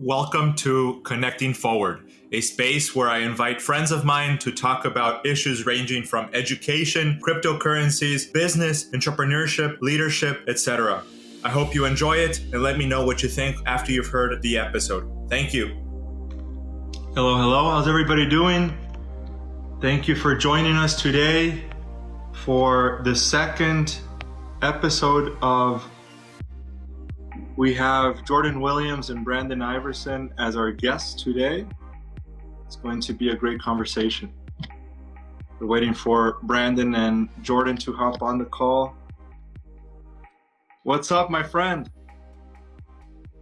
Welcome to Connecting Forward, a space where I invite friends of mine to talk about issues ranging from education, cryptocurrencies, business, entrepreneurship, leadership, etc. I hope you enjoy it and let me know what you think after you've heard the episode. Thank you. Hello. How's everybody doing? Thank you for joining us today for the second episode of We have Jordan Williams and Brandon Iverson as our guests today. It's going to be a great conversation. We're waiting for Brandon and Jordan to hop on the call. What's up, my friend?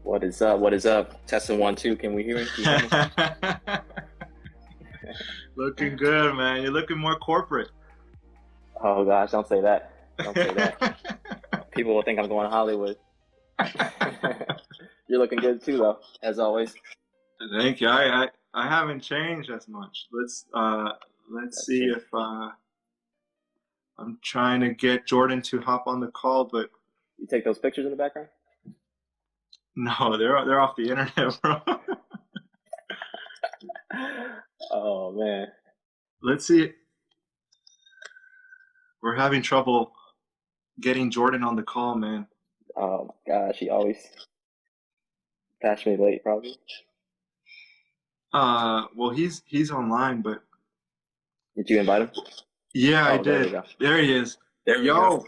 What is up? What is up? Testing 1, 2. Can we hear me? Can you hear me? Looking good, man. You're looking more corporate. Oh gosh, don't say that. Don't say that. People will think I'm going to Hollywood. You're looking good too, though, as always. Thank you. I haven't changed as much. Let's see if I'm trying to get Jordan to hop on the call, but you take those pictures in the background? No, they're off the internet, bro. Oh man. Let's see. We're having trouble getting Jordan on the call, man. Oh gosh, he always catch me late, probably. Well, he's online, but did you invite him? Yeah, I did. There he is. Yo,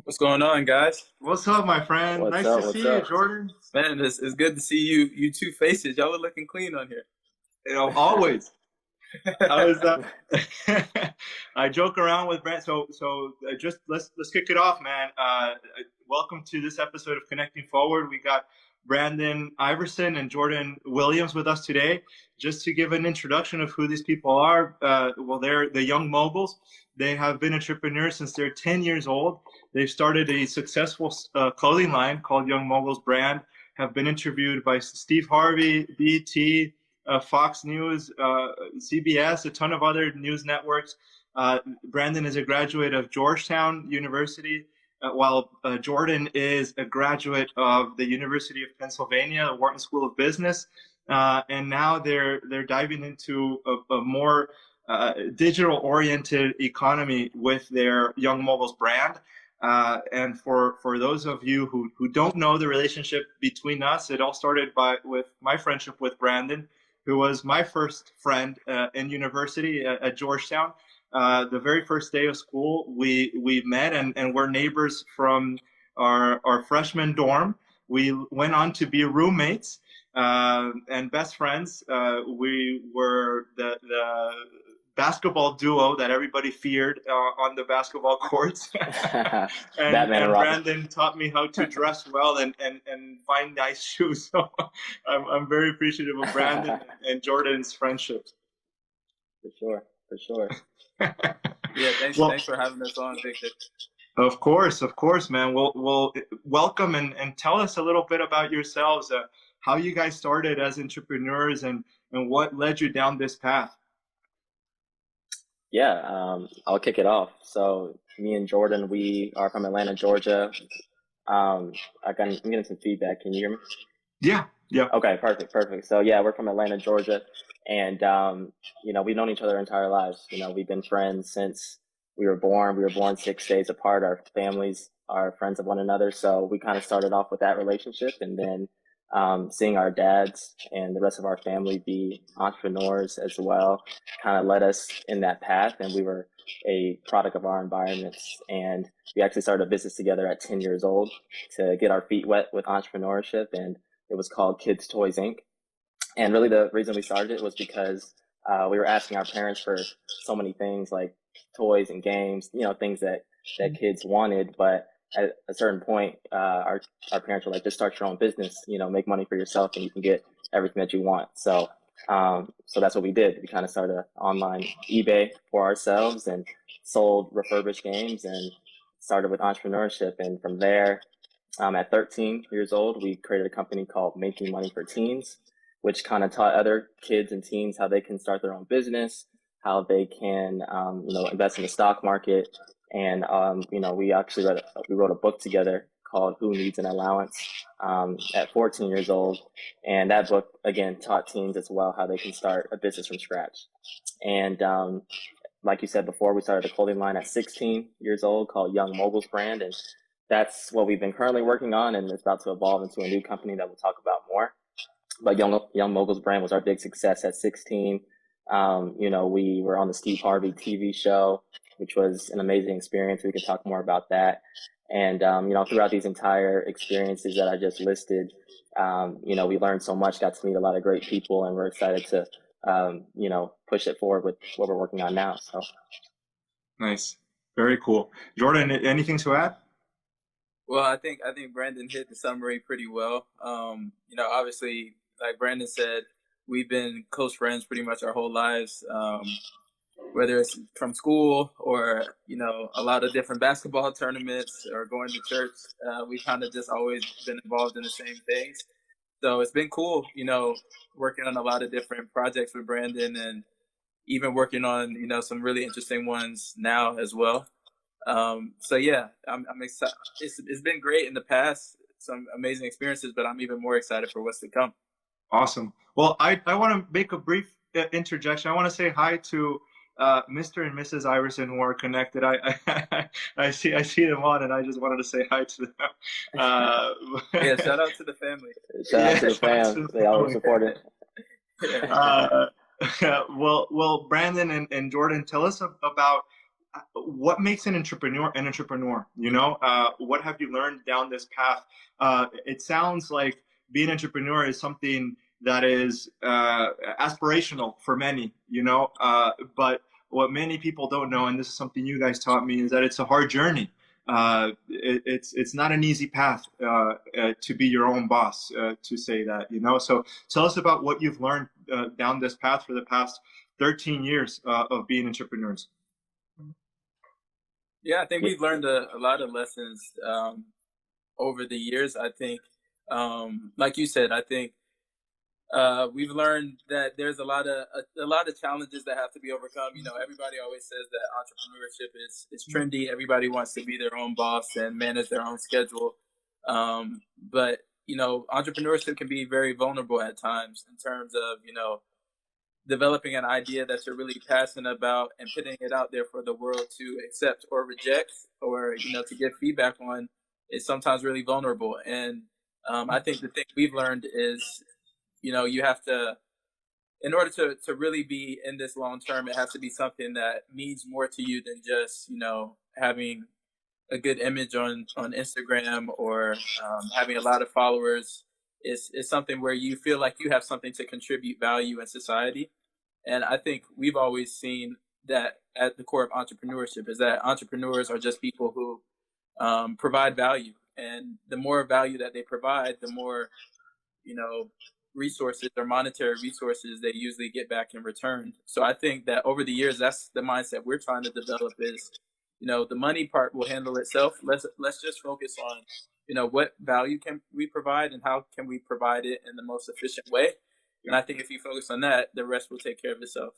what's going on, guys? What's up, my friend? Nice to see you, Jordan. Man, it's good to see you two faces. Y'all are looking clean on here. You know, always. I joke around with Brent. So just let's kick it off, man. Welcome to this episode of Connecting Forward. We got Brandon Iverson and Jordan Williams with us today. Just to give an introduction of who these people are, well, they're the young moguls. They have been entrepreneurs since they're 10 years old. They've started a successful clothing line called Young Moguls Brand, have been interviewed by Steve Harvey, BT, Fox News, CBS, a ton of other news networks. Brandon is a graduate of Georgetown University, while Jordan is a graduate of the University of Pennsylvania, the Wharton School of Business. And now they're diving into a more digital-oriented economy with their Young Moguls Brand. And for those of you who don't know the relationship between us, it all started with my friendship with Brandon, who was my first friend in university at Georgetown. The very first day of school, we met and we're neighbors from our freshman dorm. We went on to be roommates and best friends. We were the basketball duo that everybody feared on the basketball courts. and Brandon taught me how to dress well and find nice shoes. So I'm very appreciative of Brandon and Jordan's friendship. For sure. Yeah, thanks for having us on, Victor. Of course, man. We'll welcome and tell us a little bit about yourselves, how you guys started as entrepreneurs and what led you down this path. Yeah, I'll kick it off. So me and Jordan, we are from Atlanta, Georgia. I'm getting some feedback. Can you hear me? Yeah. Okay, perfect. So yeah, we're from Atlanta, Georgia. And, we've known each other our entire lives. We've been friends since we were born. We were born 6 days apart. Our families are friends of one another. So we kind of started off with that relationship, and then seeing our dads and the rest of our family be entrepreneurs as well kind of led us in that path. And we were a product of our environments. And we actually started a business together at 10 years old to get our feet wet with entrepreneurship. And it was called Kids Toys Inc. And really the reason we started it was because we were asking our parents for so many things like toys and games, things that kids wanted. But at a certain point, our parents were like, just start your own business, make money for yourself and you can get everything that you want. So that's what we did. We kind of started an online eBay for ourselves and sold refurbished games and started with entrepreneurship. And from there, at 13 years old, we created a company called Making Money for Teens, which kind of taught other kids and teens how they can start their own business, how they can, invest in the stock market. And, we actually wrote a book together called Who Needs an Allowance at 14 years old. And that book, again, taught teens as well how they can start a business from scratch. And like you said before, we started a clothing line at 16 years old called Young Moguls brand. And that's what we've been currently working on. And it's about to evolve into a new company that we'll talk about more. But Young Moguls brand was our big success at 16. We were on the Steve Harvey TV show, which was an amazing experience. We can talk more about that. And, throughout these entire experiences that I just listed, we learned so much, got to meet a lot of great people, and we're excited to, push it forward with what we're working on now. So. Nice. Very cool. Jordan, anything to add? Well, I think Brandon hit the summary pretty well. Obviously, like Brandon said, we've been close friends pretty much our whole lives, whether it's from school or, a lot of different basketball tournaments or going to church. We kind of just always been involved in the same things. So it's been cool, working on a lot of different projects with Brandon, and even working on, some really interesting ones now as well. I'm excited. It's been great in the past, some amazing experiences, but I'm even more excited for what's to come. Awesome. Well, I want to make a brief interjection. I want to say hi to Mr. and Mrs. Iverson, who are connected. I see them on, and I just wanted to say hi to them. Yeah, shout out to the family. Shout out to the fam. They always support it. Well, Brandon and Jordan, tell us about what makes an entrepreneur an entrepreneur. What have you learned down this path? It sounds like being an entrepreneur is something that is aspirational for many, but what many people don't know, and this is something you guys taught me, is that it's a hard journey. It's not an easy path to be your own boss, to say that, So tell us about what you've learned down this path for the past 13 years of being entrepreneurs. Yeah, I think we've learned a lot of lessons over the years. I think, like you said, I think we've learned that there's a lot of challenges that have to be overcome. Everybody always says that entrepreneurship is trendy. Everybody wants to be their own boss and manage their own schedule. But entrepreneurship can be very vulnerable at times in terms of developing an idea that you're really passionate about and putting it out there for the world to accept or reject, or to give feedback on, is sometimes really vulnerable. And I think the thing we've learned is, you have to, in order to really be in this long term, it has to be something that means more to you than just, having a good image on Instagram or having a lot of followers. Is something where you feel like you have something to contribute value in society. And I think we've always seen that at the core of entrepreneurship is that entrepreneurs are just people who provide value. And the more value that they provide, the more, resources or monetary resources they usually get back in return. So I think that over the years, that's the mindset we're trying to develop is, the money part will handle itself. Let's just focus on, what value can we provide and how can we provide it in the most efficient way. And I think if you focus on that, the rest will take care of itself.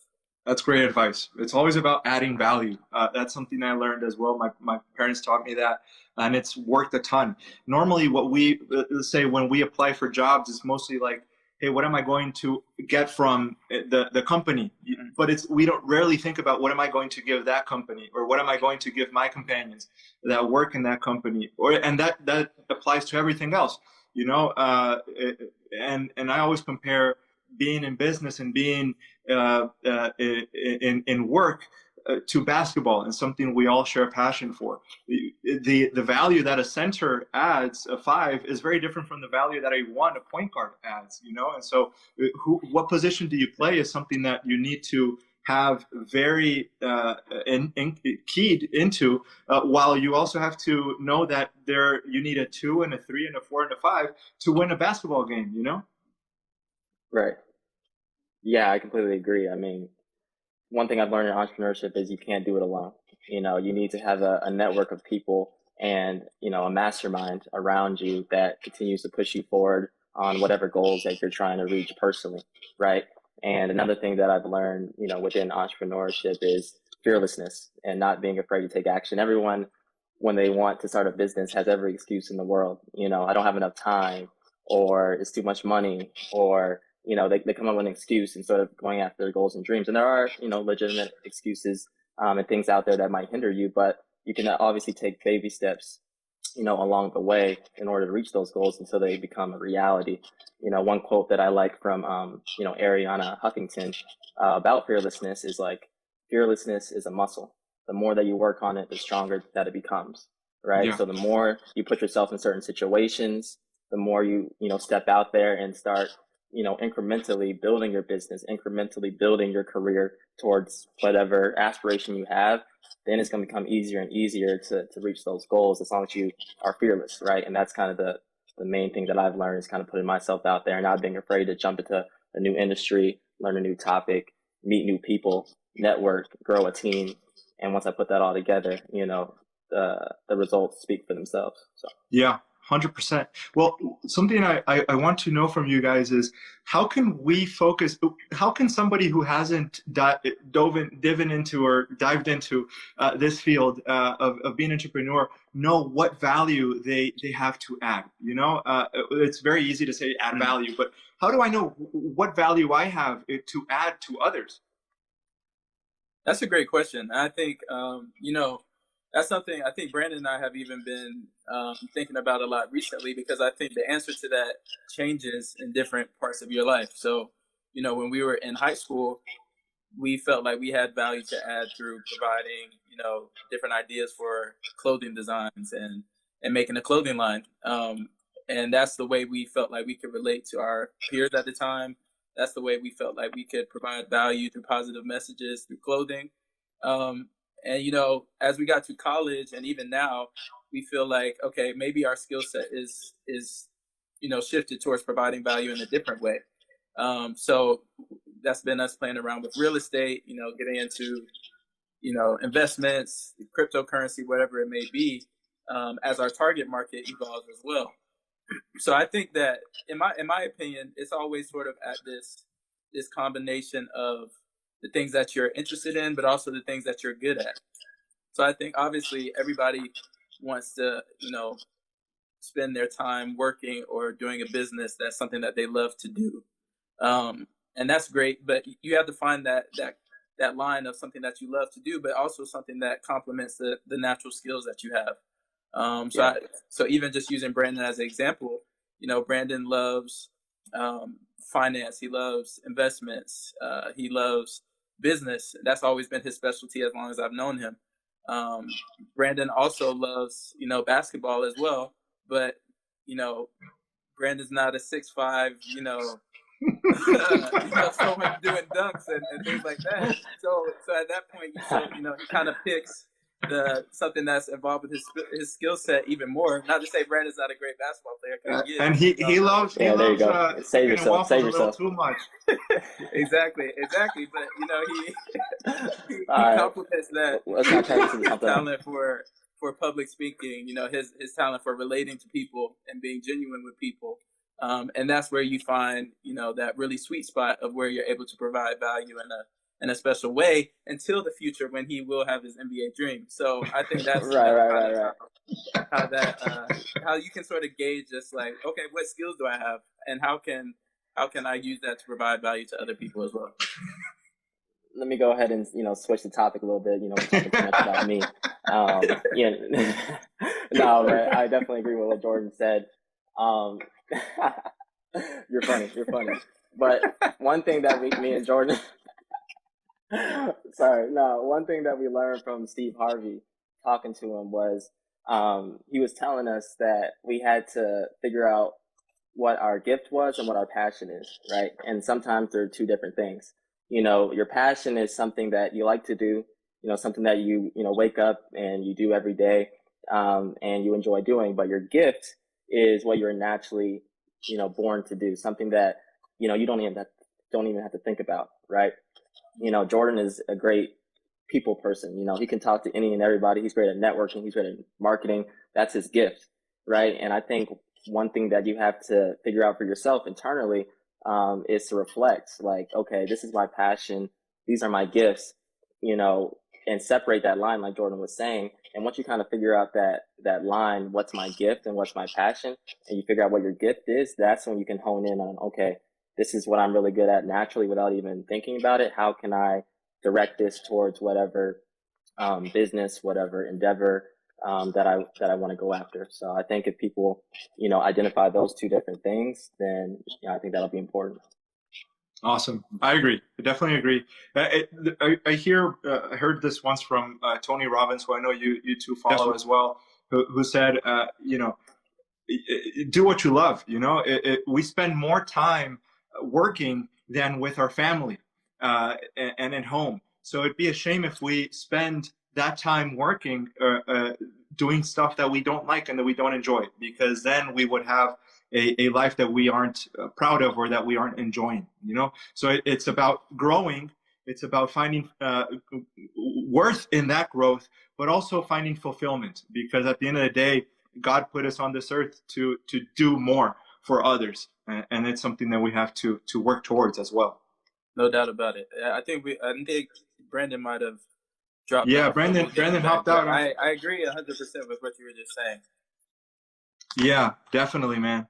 That's great advice. It's always about adding value. That's something I learned as well. My parents taught me that, and it's worked a ton. Normally, what we say when we apply for jobs is mostly like, hey, what am I going to get from the company? But we don't rarely think about what am I going to give that company, or what am I going to give my companions that work in that company, and that applies to everything else, and I always compare being in business and being in work to basketball, and something we all share a passion for. The value that a center adds, a five, is very different from the value that a point guard adds, and so what position do you play is something that you need to have very keyed into, while you also have to know that you need a 2 and a 3 and a 4 and a 5 to win a basketball game, Right. Yeah, I completely agree. I mean, one thing I've learned in entrepreneurship is you can't do it alone. You need to have a network of people and, a mastermind around you that continues to push you forward on whatever goals that you're trying to reach personally, right? And another thing that I've learned, within entrepreneurship is fearlessness and not being afraid to take action. Everyone when they want to start a business has every excuse in the world. You know, I don't have enough time, or it's too much money, or, you know, they come up with an excuse instead of going after their goals and dreams. And there are, you know, legitimate excuses and things out there that might hinder you, but you can obviously take baby steps, you know, along the way in order to reach those goals until they become a reality. You know, one quote that I like from, you know, Ariana Huffington about fearlessness is like, fearlessness is a muscle. The more that you work on it, the stronger that it becomes, right? Yeah. So the more you put yourself in certain situations, the more you know, step out there and start, you know, incrementally building your business, incrementally building your career towards whatever aspiration you have, then it's going to become easier and easier to reach those goals as long as you are fearless, right? And that's kind of the main thing that I've learned is kind of putting myself out there and not being afraid to jump into a new industry, learn a new topic, meet new people, network, grow a team. And once I put that all together, you know, the results speak for themselves. So Yeah, 100%. Well, something I want to know from you guys is how can we focus? How can somebody who hasn't dived into this field of being an entrepreneur know what value they have to add? You know, it's very easy to say add value, but how do I know what value I have to add to others? That's a great question. I think, you know, that's something I think Brandon and I have even been thinking about a lot recently, because I think the answer to that changes in different parts of your life. So, you know, when we were in high school, we felt like we had value to add through providing, you know, different ideas for clothing designs and making a clothing line. And that's the way we felt like we could relate to our peers at the time. That's the way we felt like we could provide value through positive messages, through clothing. And, you know, as we got to college and even now, we feel like, okay, maybe our skill set is, you know, shifted towards providing value in a different way. So that's been us playing around with real estate, you know, getting into, you know, investments, cryptocurrency, whatever it may be, as our target market evolves as well. So I think that, in my opinion, it's always sort of at this combination of the things that you're interested in, but also the things that you're good at. So I think obviously everybody wants to, you know, spend their time working or doing a business that's something that they love to do, and that's great. But you have to find that line of something that you love to do, but also something that complements the natural skills that you have. So even just using Brandon as an example, you know, Brandon loves finance. He loves investments. He loves business. That's always been his specialty as long as I've known him. Brandon also loves, you know, basketball as well, but, you know, Brandon's not a 6'5", you know, someone doing dunks and things like that. So at that point, you know, he kind of picks something that's involved with his skill set even more. Not to say Brandon's not a great basketball player, and he loves there you go. Save yourself. Save yourself. Too much. Exactly. But you know, he complements that talent for public speaking. You know, his talent for relating to people and being genuine with people. And that's where you find, you know, that really sweet spot of where you're able to provide value in a special way until the future when he will have his NBA dream. So I think that's right. How you can sort of gauge just like, okay, what skills do I have, and how can I use that to provide value to other people as well. Let me go ahead and, you know, switch the topic a little bit. You know, we're talking too much about me. No, but I definitely agree with what Jordan said. You're funny. But one thing that me and Jordan, one thing that we learned from Steve Harvey talking to him was, he was telling us that we had to figure out what our gift was and what our passion is, right? And sometimes they're two different things. You know, your passion is something that you like to do, you know, something that you wake up and you do every day, and you enjoy doing. But your gift is what you're naturally, you know, born to do, something that, you know, you don't even have to think about, right? You know, Jordan is a great people person. You know, he can talk to any and everybody. He's great at networking. He's great at marketing. That's his gift, right? And I think one thing that you have to figure out for yourself internally is to reflect, like, okay, this is my passion. These are my gifts, you know, and separate that line, like Jordan was saying, And once you kind of figure out that line, what's my gift and what's my passion, and you figure out what your gift is, that's when you can hone in on, okay, this is what I'm really good at naturally without even thinking about it. How can I direct this towards whatever business, whatever endeavor that I want to go after? So I think if people, identify those two different things, then I think that'll be important. Awesome. I agree. I definitely agree. I heard this once from Tony Robbins, who I know you two follow as well, who said, do what you love. We spend more time working than with our family and at home. So it'd be a shame if we spend that time working, doing stuff that we don't like and that we don't enjoy, because then we would have a life that we aren't proud of or that we aren't enjoying, So it's about growing. It's about finding worth in that growth, but also finding fulfillment, because at the end of the day, God put us on this earth to do more for others. And it's something that we have to work towards as well. No doubt about it. I think Brandon might have dropped Yeah, off. Brandon hopped out. I agree 100% with what you were just saying. Yeah, definitely, man.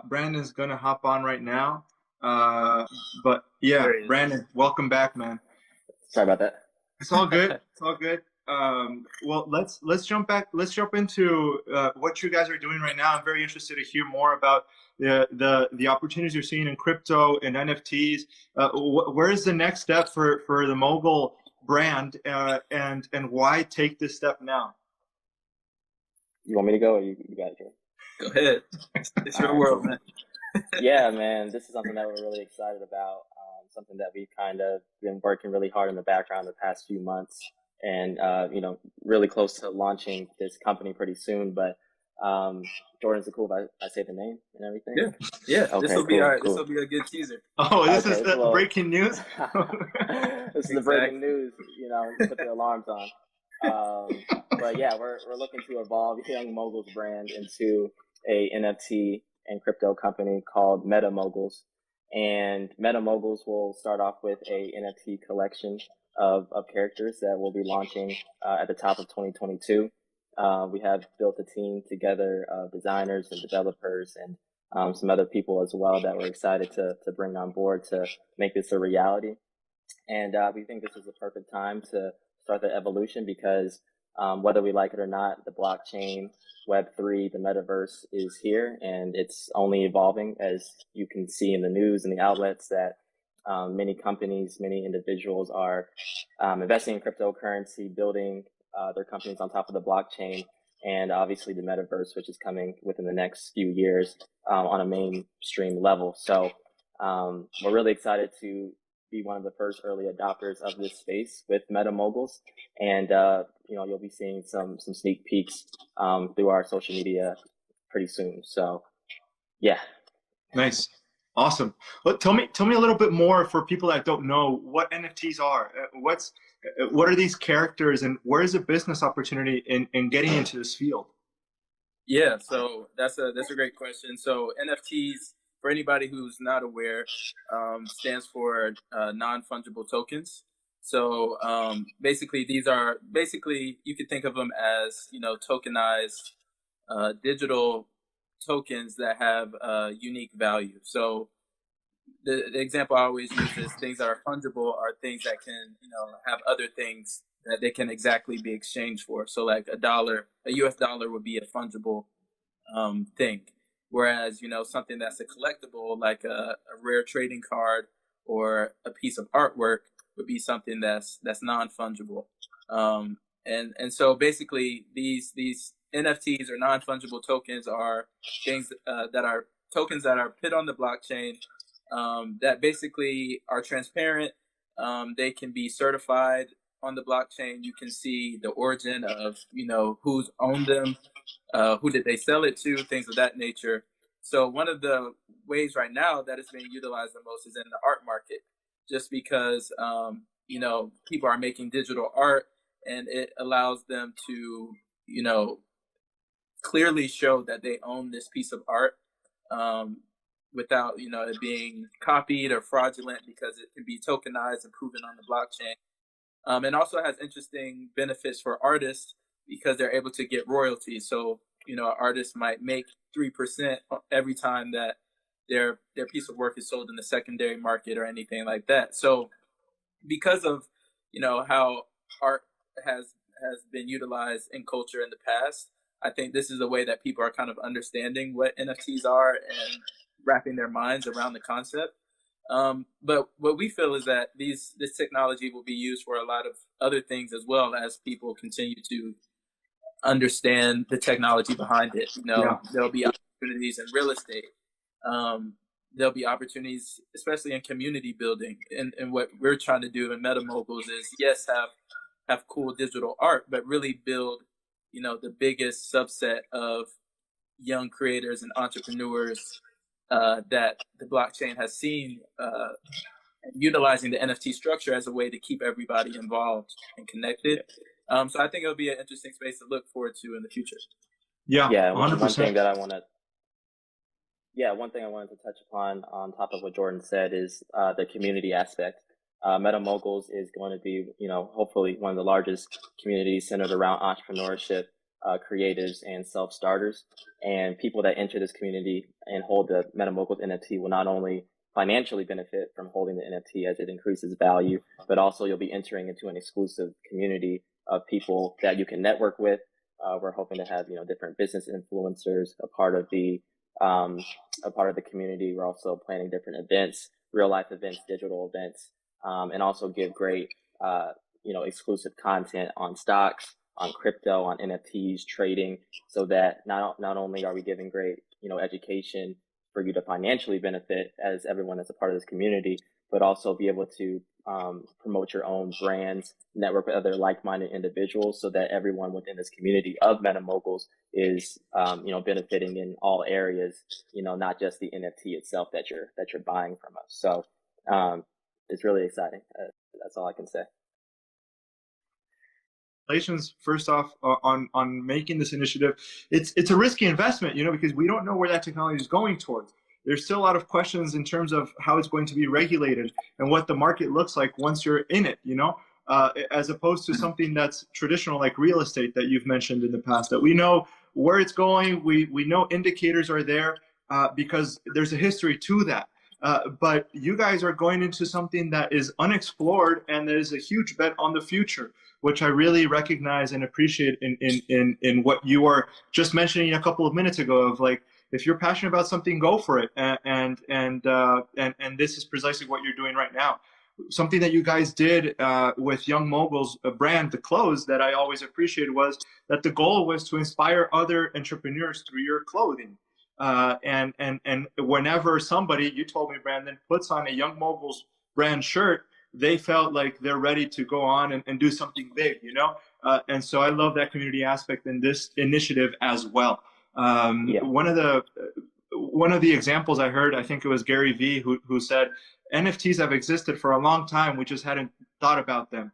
Brandon's going to hop on right now. But yeah, Brandon, welcome back, man. Sorry about that. It's all good. It's all good. Well, let's jump back. Let's jump into what you guys are doing right now. I'm very interested to hear more about the opportunities you're seeing in crypto and NFTs. Where is the next step for the Mogul brand, and why take this step now? You want me to go, or you got it, Joe? Go ahead. It's your world, man. Yeah, man. This is something that we're really excited about. Something that we've kind of been working really hard in the background the past few months, and really close to launching this company pretty soon. But Jordan's cool if I say the name and everything. Yeah. Okay, this will be this will be a good teaser. Oh, this is the breaking news. This is the breaking news. Put the alarms on. But yeah, we're looking to evolve Young Moguls brand into a NFT and crypto company called Metamodels. And Metamodels will start off with a NFT collection of characters that will be launching at the top of 2022. We have built a team together of designers and developers and some other people as well that we're excited to bring on board to make this a reality. And we think this is the perfect time to start the evolution, because whether we like it or not, the blockchain, Web3, the metaverse is here, and it's only evolving, as you can see in the news and the outlets that many companies, many individuals are investing in cryptocurrency, building their companies on top of the blockchain, and obviously the metaverse, which is coming within the next few years on a mainstream level. So we're really excited to be one of the first early adopters of this space with Metamodels, and you'll be seeing some sneak peeks through our social media pretty soon. So yeah. Nice. Awesome. Well, tell me a little bit more, for people that don't know what NFTs are. What are these characters, and where is the business opportunity in getting into this field? Yeah, so that's a great question. So NFTs, for anybody who's not aware, stands for non-fungible tokens. So basically, these are you could think of them as tokenized digital tokens that have unique value. So the example I always use is things that are fungible are things that can have other things that they can exactly be exchanged for. So like a US dollar would be a fungible thing. Whereas, something that's a collectible, like a rare trading card or a piece of artwork, would be something that's non-fungible. And so basically these NFTs or non-fungible tokens are things that are tokens that are put on the blockchain that basically are transparent. They can be certified on the blockchain. You can see the origin of, who's owned them, who did they sell it to, things of that nature. So one of the ways right now that is being utilized the most is in the art market, just because, people are making digital art, and it allows them to, clearly show that they own this piece of art without, it being copied or fraudulent, because it can be tokenized and proven on the blockchain. And also has interesting benefits for artists, because they're able to get royalties. So, you know, an artist might make 3% every time that their piece of work is sold in the secondary market or anything like that. So because of, you know, how art has been utilized in culture in the past, I think this is a way that people are kind of understanding what NFTs are and wrapping their minds around the concept. But what we feel is that this technology will be used for a lot of other things as well, as people continue to understand the technology behind it. You know, Yeah. there'll be opportunities in real estate. There'll be opportunities, especially in community building. And what we're trying to do in Metamodels is, yes, have cool digital art, but really build, you know, the biggest subset of young creators and entrepreneurs that the blockchain has seen, utilizing the NFT structure as a way to keep everybody involved and connected. So I think it'll be an interesting space to look forward to in the future. Yeah, Yeah, 100%. one thing that I want to one thing I wanted to touch upon on top of what Jordan said is the community aspect. Metamodels is going to be, you know, hopefully one of the largest communities centered around entrepreneurship, creatives, and self-starters. And people that enter this community and hold the Metamodels NFT will not only financially benefit from holding the NFT as it increases value, but also you'll be entering into an exclusive community of people that you can network with. We're hoping to have, you know, different business influencers a part of the community. We're also planning different events, real life events, digital events, and also give great, you know, exclusive content on stocks, on crypto, on NFTs, trading, so that not only are we giving great, you know, education for you to financially benefit as everyone that's a part of this community, but also be able to promote your own brands, network with other like-minded individuals, so that everyone within this community of Metamodels is, you know, benefiting in all areas, you know, not just the NFT itself that you're buying from us. So it's really exciting. That's all I can say. Congratulations, first off, on making this initiative. It's a risky investment, you know, because we don't know where that technology is going towards. There's still a lot of questions in terms of how it's going to be regulated and what the market looks like once you're in it, you know, as opposed to something that's traditional like real estate that you've mentioned in the past, that we know where it's going. We know indicators are there because there's a history to that. But you guys are going into something that is unexplored, and there's a huge bet on the future, which I really recognize and appreciate in what you are just mentioning a couple of minutes ago, of like, if you're passionate about something, go for it. And this is precisely what you're doing right now. Something that you guys did with Young Mogul's brand, The Clothes, that I always appreciated, was that the goal was to inspire other entrepreneurs through your clothing. And whenever somebody, you told me, Brandon, puts on a Young Mogul's brand shirt, they felt like they're ready to go on and do something big, you know? And so I love that community aspect in this initiative as well. One of the examples I heard, I think it was Gary Vee, who said, NFTs have existed for a long time, we just hadn't thought about them.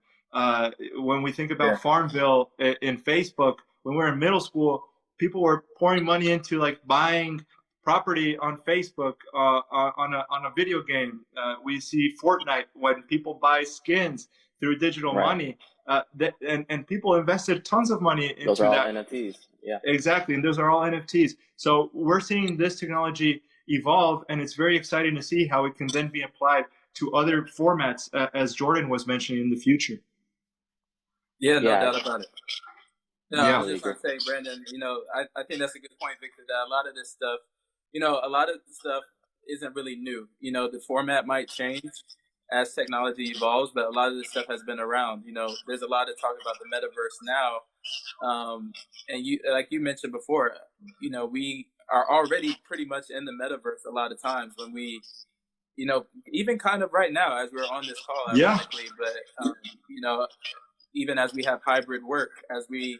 When we think about Farmville in Facebook, when we were in middle school, people were pouring money into like buying property on Facebook on a video game. We see Fortnite when people buy skins through digital money, and people invested tons of money into Those are all that. NFTs. Yeah, exactly, and those are all NFTs. So we're seeing this technology evolve, and it's very exciting to see how it can then be applied to other formats, as Jordan was mentioning, in the future. Yeah, no doubt about it. No, Yeah. I was just going to say, Brandon, you know, I think that's a good point, Victor, that a lot of this stuff, you know, a lot of the stuff isn't really new. You know, the format might change as technology evolves, but a lot of this stuff has been around. You know, there's a lot of talk about the metaverse now. And you, like you mentioned before, you know, we are already pretty much in the metaverse a lot of times when we, you know, even kind of right now as we're on this call, ironically, but, you know, even as we have hybrid work, as we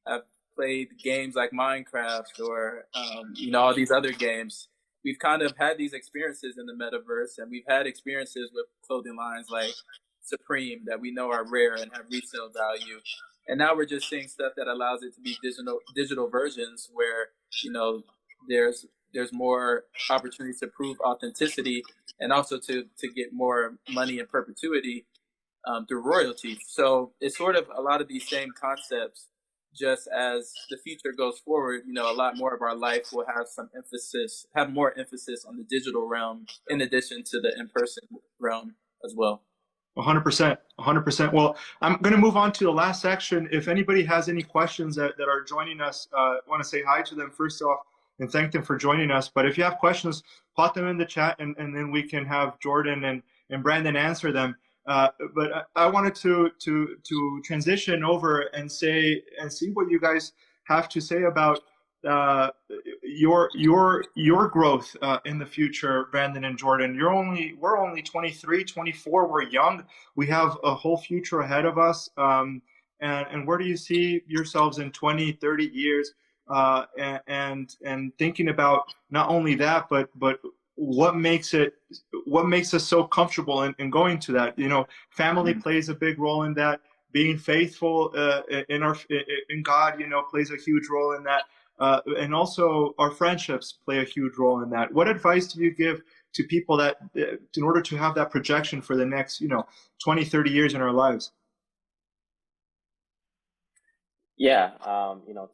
have played games like Minecraft or, you know, all these other games, we've kind of had these experiences in the metaverse, and we've had experiences with clothing lines like Supreme that we know are rare and have resale value. And now we're just seeing stuff that allows it to be digital versions where, you know, there's more opportunities to prove authenticity and also to get more money in perpetuity through royalties. So it's sort of a lot of these same concepts just as the future goes forward, a lot more of our life will have more emphasis on the digital realm in addition to the in-person realm as well. 100%, 100%. Well, I'm going to move on to the last section. If anybody has any questions that are joining us, I want to say hi to them first off and thank them for joining us. But if you have questions, pop them in the chat, and then we can have Jordan and Brandon answer them. But I wanted to transition over and see what you guys have to say about your growth in the future, Brandon and Jordan. We're only 23, 24. We're young. We have a whole future ahead of us. And where do you see yourselves in 20, 30 years? And thinking about not only that, but what makes us so comfortable in going to that? Family plays a big role in that. Being faithful in God, plays a huge role in that. And also our friendships play a huge role in that. What advice do you give to people that in order to have that projection for the next 20, 30 years in our lives? Yeah,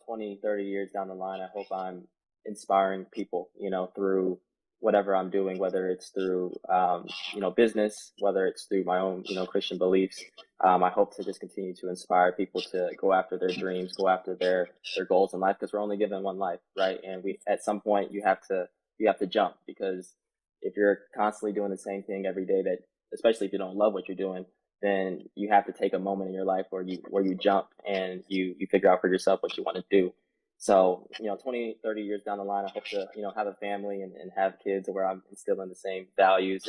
20, 30 years down the line, I hope I'm inspiring people, through whatever I'm doing, whether it's through, business, whether it's through my own, Christian beliefs. I hope to just continue to inspire people to go after their dreams, go after their goals in life, because we're only given one life, right? And at some point you have to jump, because if you're constantly doing the same thing every day, that especially if you don't love what you're doing, then you have to take a moment in your life where you jump and you figure out for yourself what you want to do. So, 20, 30 years down the line, I hope to, have a family and have kids where I'm instilling the same values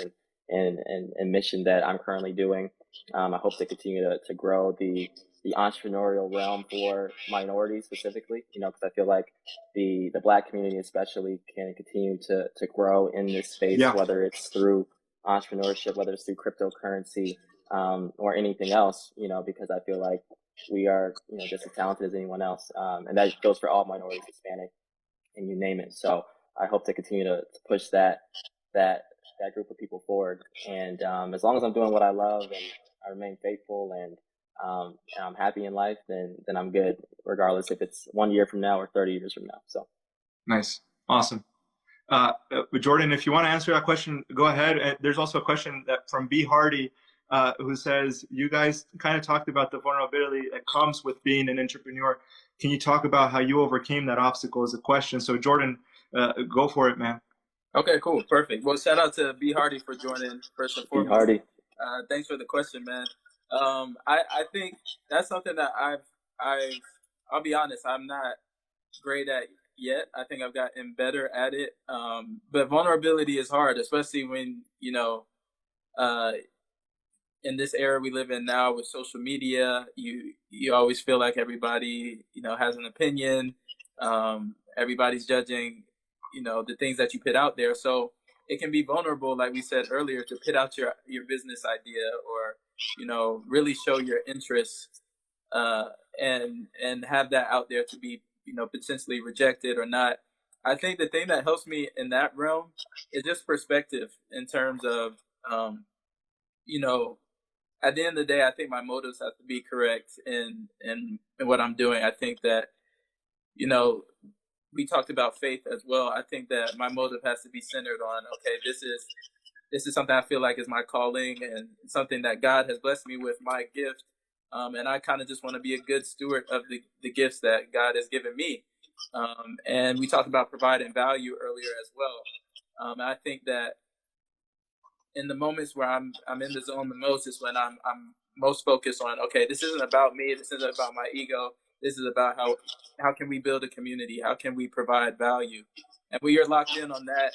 and mission that I'm currently doing. I hope to continue to grow the entrepreneurial realm for minorities specifically, because I feel like the Black community especially can continue to grow in this space, whether it's through entrepreneurship, whether it's through cryptocurrency, or anything else, because I feel like we are, just as talented as anyone else. And that goes for all minorities, Hispanic, and you name it. So I hope to continue to push that group of people forward. And as long as I'm doing what I love and I remain faithful and I'm happy in life, then I'm good, regardless if it's 1 year from now or 30 years from now. So nice. Awesome. Jordan, if you want to answer that question, go ahead. There's also a question from B. Hardy, who says, you guys kind of talked about the vulnerability that comes with being an entrepreneur. Can you talk about how you overcame that obstacle as a question? So Jordan, go for it, man. Okay, cool. Perfect. Well, shout out to B. Hardy for joining first and foremost. B. Hardy. Thanks for the question, man. I think that's something that I'll be honest, I'm not great at yet. I think I've gotten better at it. But vulnerability is hard, especially when, in this era we live in now with social media, you always feel like everybody, has an opinion. Everybody's judging, the things that you put out there. So it can be vulnerable, like we said earlier, to put out your business idea or, really show your interest, and have that out there to be, potentially rejected or not. I think the thing that helps me in that realm is just perspective in terms of, at the end of the day, I think my motives have to be correct in what I'm doing. I think that, we talked about faith as well. I think that my motive has to be centered on, okay, this is something I feel like is my calling and something that God has blessed me with, my gift. And I kind of just want to be a good steward of the gifts that God has given me. And we talked about providing value earlier as well. I think that in the moments where I'm in the zone the most is when I'm most focused on, okay, this isn't about me. This isn't about my ego. This is about how can we build a community? How can we provide value? And when you're locked in on that,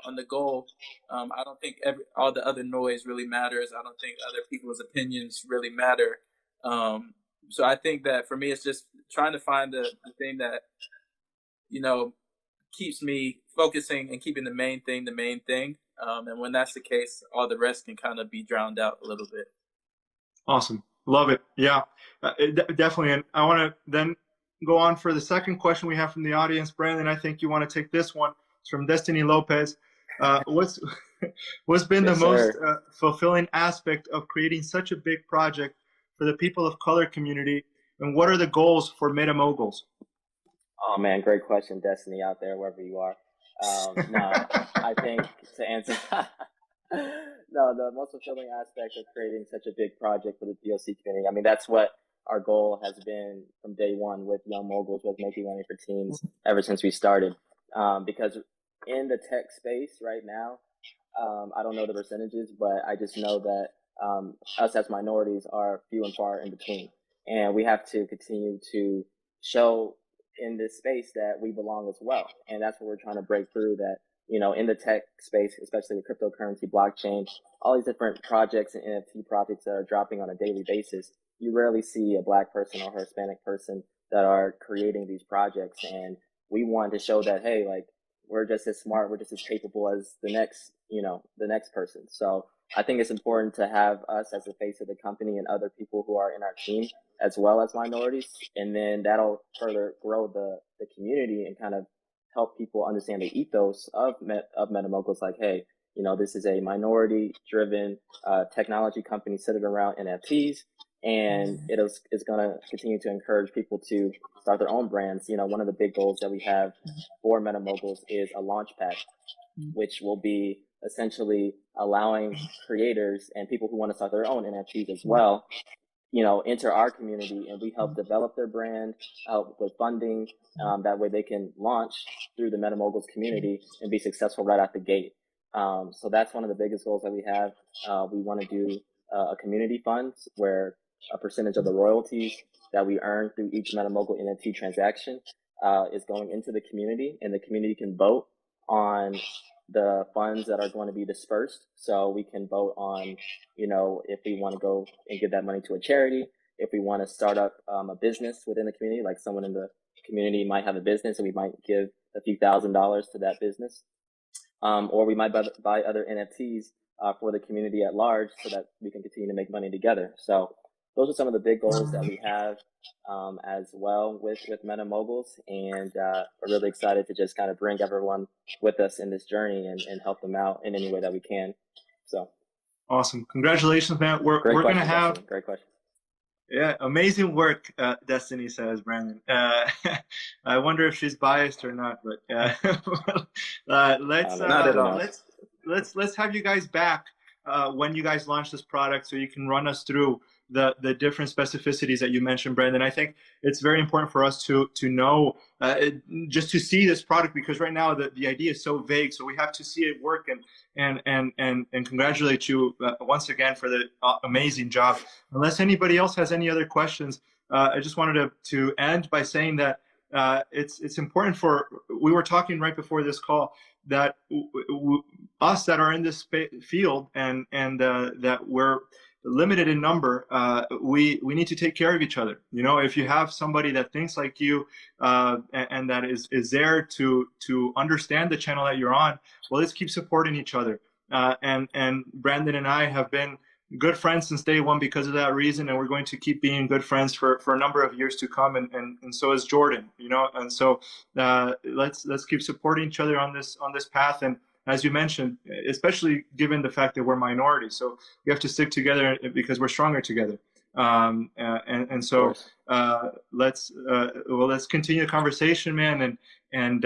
on the goal, I don't think all the other noise really matters. I don't think other people's opinions really matter. So I think that for me, it's just trying to find the thing that, keeps me focusing and keeping the main thing. And when that's the case, all the rest can kind of be drowned out a little bit. Awesome. Love it. Yeah, definitely. And I want to then go on for the second question we have from the audience. Brandon, I think you want to take this one. It's from Destiny Lopez. What's been the most fulfilling aspect of creating such a big project for the people of color community and what are the goals for Metamodels? Oh man, great question, Destiny, out there, wherever you are. No, I think to answer, no, the most fulfilling aspect of creating such a big project for the DOC community. I mean, that's what our goal has been from day one with Young Moguls, with making money for teens ever since we started. Because in the tech space right now, I don't know the percentages, but I just know that us as minorities are few and far in between. And we have to continue to show in this space that we belong as well. And that's what we're trying to break through, that, you know, in the tech space, especially with cryptocurrency, blockchain, all these different projects and NFT projects that are dropping on a daily basis, you rarely see a Black person or a Hispanic person that are creating these projects. And we want to show that, hey, like, we're just as smart, we're just as capable as the next, you know, the next person. So I think it's important to have us as the face of the company and other people who are in our team as well as minorities. And then that'll further grow the community and kind of help people understand the ethos of Metamodels. Like, hey, you know, this is a minority driven technology company centered around NFTs. And it's going to continue to encourage people to start their own brands. You know, one of the big goals that we have for Metamodels is a launch pad, which will be essentially allowing creators and people who want to start their own NFTs as well, you know, enter our community, and we help develop their brand, help with funding. That way they can launch through the Metamodels community and be successful right out the gate. So that's one of the biggest goals that we have. We want to do a community fund where a percentage of the royalties that we earn through each Metamodel NFT transaction is going into the community, and the community can vote on the funds that are going to be dispersed. So we can vote on, you know, if we want to go and give that money to a charity, if we want to start up a business within the community, like someone in the community might have a business and we might give a few $1,000s to that business, or we might buy other NFTs for the community at large so that we can continue to make money together. So those are some of the big goals that we have as well with Metamodels, and we're really excited to just kind of bring everyone with us in this journey and help them out in any way that we can. So awesome. Congratulations, man. We're going to have Destiny. Great question. Yeah, amazing work, Destiny, says Brandon. I wonder if she's biased or not, but let's have you guys back when you guys launch this product, so you can run us through the different specificities that you mentioned, Brandon. I think it's very important for us to know, just to see this product, because right now the idea is so vague. So we have to see it work, and congratulate you once again for the amazing job. Unless anybody else has any other questions, I just wanted to end by saying that it's important we were talking right before this call that us that are in this field and that we're limited in number, we need to take care of each other. You know, if you have somebody that thinks like you and that is there to understand the channel that you're on, well, let's keep supporting each other. And Brandon and I have been good friends since day one because of that reason, and we're going to keep being good friends for a number of years to come, and so is Jordan, you know. And so let's keep supporting each other on this path. And as you mentioned, especially given the fact that we're minorities, so we have to stick together because we're stronger together. So let's continue the conversation, man, and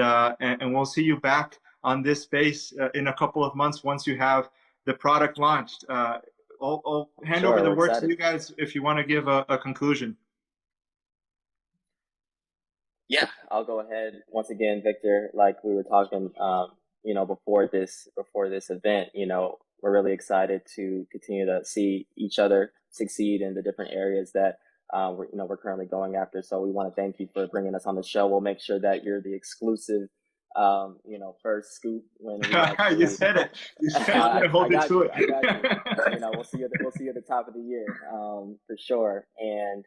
we'll see you back on this space in a couple of months once you have the product launched. I'll hand over the word to you guys if you want to give a conclusion. Yeah, I'll go ahead. Once again, Victor, like we were talking, you know, before this event, you know, we're really excited to continue to see each other succeed in the different areas that we're currently going after. So we want to thank you for bringing us on the show. We'll make sure that you're the exclusive, first scoop when we actually, you said it. You said it. Hold it to it. I got you. You know, we'll see you at the top of the year, for sure. And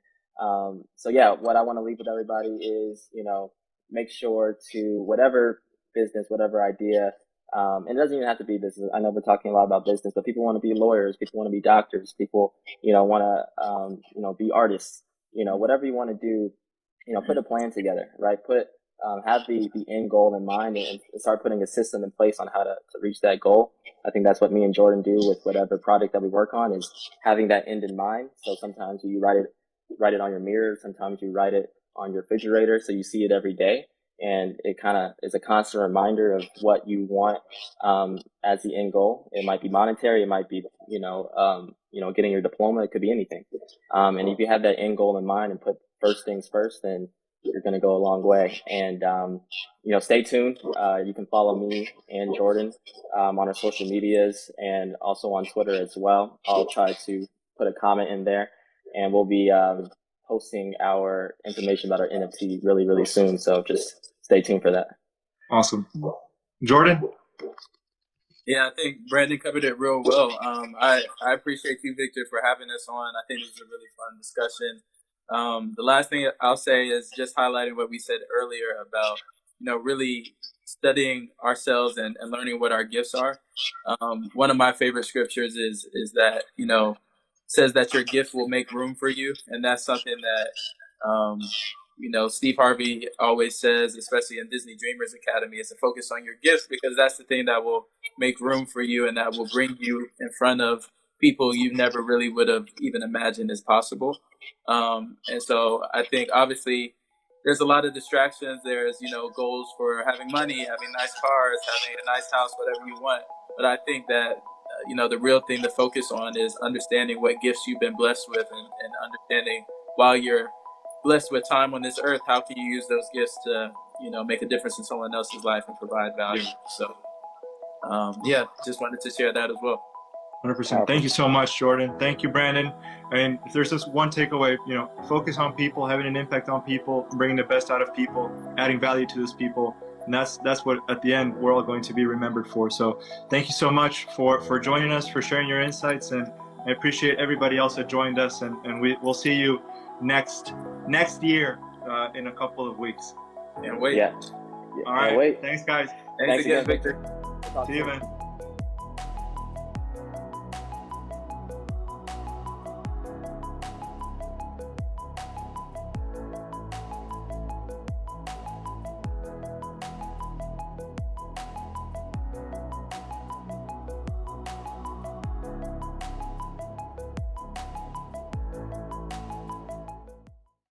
so yeah, what I want to leave with everybody is, you know, make sure to whatever business, whatever idea, and it doesn't even have to be business. I know we're talking a lot about business, but people want to be lawyers, people want to be doctors, people, you know, want to, be artists, you know, whatever you want to do, you know, put a plan together, right? Have the end goal in mind and start putting a system in place on how to reach that goal. I think that's what me and Jordan do with whatever project that we work on, is having that end in mind. So sometimes you write it write it on your mirror. Sometimes you write it on your refrigerator, so you see it every day. And it kind of is a constant reminder of what you want as the end goal. It might be monetary, it might be, getting your diploma. It could be anything. And if you have that end goal in mind and put first things first, then you're going to go a long way. And, stay tuned. You can follow me and Jordan on our social medias and also on Twitter as well. I'll try to put a comment in there, and we'll be posting our information about our NFT really, really soon. So just stay tuned for that. Awesome. Jordan? Yeah, I think Brandon covered it real well. I appreciate you, Victor, for having us on. I think it was a really fun discussion. The last thing I'll say is just highlighting what we said earlier about, really studying ourselves and learning what our gifts are. One of my favorite scriptures is that, says that your gift will make room for you. And that's something that, Steve Harvey always says, especially in Disney Dreamers Academy, is to focus on your gifts, because that's the thing that will make room for you and that will bring you in front of people you never really would have even imagined is possible. And so I think obviously there's a lot of distractions. There's, goals for having money, having nice cars, having a nice house, whatever you want. But I think that, the real thing to focus on is understanding what gifts you've been blessed with, and understanding while you're blessed with time on this earth, how can you use those gifts to, make a difference in someone else's life and provide value. So, just wanted to share that as well. 100%. Thank you so much, Jordan. Thank you, Brandon. And if there's just one takeaway, focus on people, having an impact on people, bringing the best out of people, adding value to those people. And that's what, at the end, we're all going to be remembered for. So thank you so much for joining us, for sharing your insights. And I appreciate everybody else that joined us. And we'll see you next year in a couple of weeks. Can't wait. Yeah. All right. Wait. Thanks, guys. Thanks again, Victor. See you, man.